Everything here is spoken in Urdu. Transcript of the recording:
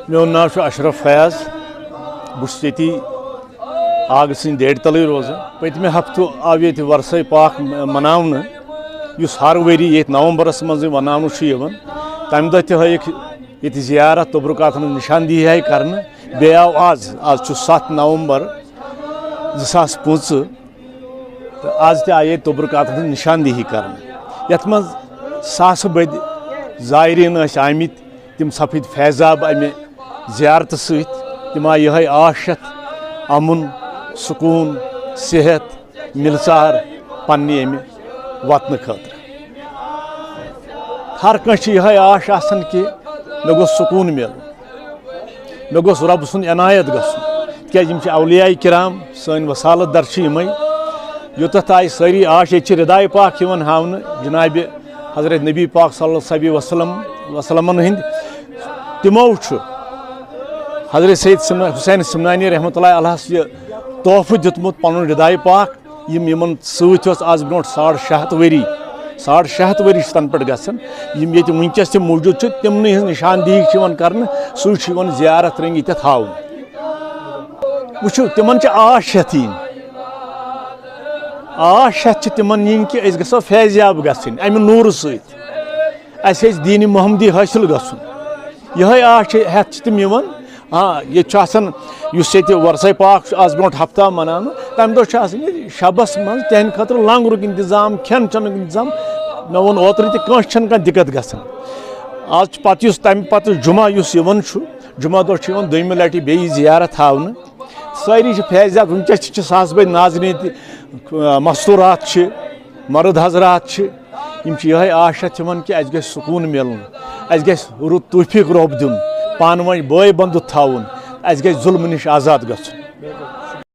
میون ناو چھُ اشرف فیاض بہٕ چھُس ییٚتی آگہٕ سٕنٛدِ ڈیڈِ تلٕے روزان پٔتمہِ ہفتہٕ آو ییٚتہِ ورثے پاک مناونہٕ یُس ہر ؤری ییٚتہِ نومبرس منٛزٕے مناونہٕ چھُ یِوان تَمہِ دۄہ تہِ ہٲیِکھ ییٚتہِ زیارت تبرکاتن ہٕنٛز نِشاندہی آیہِ کرنہٕ بیٚیہِ آو آز چھُ 7 نومبر 2025 تہٕ آز تہِ آیہِ ییٚتہِ تبرکاتن ہٕنٛز نِشاندہی کرنہٕ یتھ منٛز ساسہٕ بٔدۍ زایریٖن ٲسۍ آمٕتۍ تِم سپٕدۍ فیضاب امہِ زیارتہٕ سۭتۍ تِم آیہِ یِہوٚے عاشت امُن سکوٗن صحت مِلژار پننہِ امہِ وطنہٕ خٲطرٕ ہر کٲنٛسہِ چھِ یِہوٚے آش آسان کہِ مےٚ گوٚژھ سکوٗن مِلُن مےٚ گوٚژھ رۄبہٕ سُنٛد عنایت گژھُن تِکیٛازِ یِم چھِ اولیاے کرام سٲنۍ وصالت در چھِ یِمے یوٚتتھ آیہِ سٲری آش ییٚتہِ چھِ رداے پاک یِوان ہاونہٕ جنابِ حضرت نبی پاک صلی اللہ علیہ وسلمن ہٕنٛدۍ تِمو چھُ حضرت سید حسین سمنانی رحمتہ اللہ علیہس یہِ تحفہٕ دیُتمُت پنُن رداے پاک یِمن سۭتۍ اوس آز برونٛٹھ 650 ؤری 650 ؤری چھِ تنہٕ پٮ۪ٹھ گژھان یِم ییٚتہِ وٕنکیٚس تہِ موٗجوٗد چھِ تِمنٕے ہٕنٛز نِشاندہی چھِ یِوان کرنہٕ سُے چھُ یِوان زیارت رٔنگۍ ییٚتٮ۪تھ ہاونہٕ وٕچھِو تِمن چھِ آش ہٮ۪تھ یِنۍ آش ہٮ۪تھ چھِ تِمن یِنۍ کہِ أسۍ گژھو فیضیاب گژھٕنۍ امہِ نوٗرٕ سۭتۍ اَسہِ گژھِ دیٖنہِ محمدی حٲصِل گژھُن یِہوٚے آش ہٮ۪تھ چھِ تِم یِوان ییٚتہِ چھُ آسان یُس ییٚتہِ ورثے پاک چھُ آز برونٛٹھ ہفتہ مناونہٕ تَمہِ دۄہ چھُ آسان ییٚتہِ شبس منٛز تِہنٛدِ خٲطرٕ لنگرُک انتظام کھٮ۪ن چٮ۪نُک انتظام مےٚ ووٚن اوترٕ تہِ کٲنٛسہِ چھَنہٕ کانٛہہ دِقت گژھان آز چھُ پتہٕ یُس تَمہِ پتہٕ جُمعہ یُس یِوان چھُ جُمعہ دۄہ چھُ یِوان دوٚیمہِ لٹہِ بیٚیہِ زیارت ہاونہٕ سٲری چھِ فیضیاب وٕنکیٚس تہِ چھِ ساسہٕ بٔدۍ ناظریٖن تہِ مستوٗرات چھِ مرد حضرات چھِ یِم چھِ یِہوٚے آش ہٮ۪تھ یِوان کہِ اَسہِ گژھِ سکوٗن مِلُن اَسہِ گژھِ رُت توفیٖق رۄب دیُن پانہٕ ؤنۍ بٲے بنٛدُت تھاوُن اَسہِ گژھِ ظُلمہٕ نِش آزاد گژھُن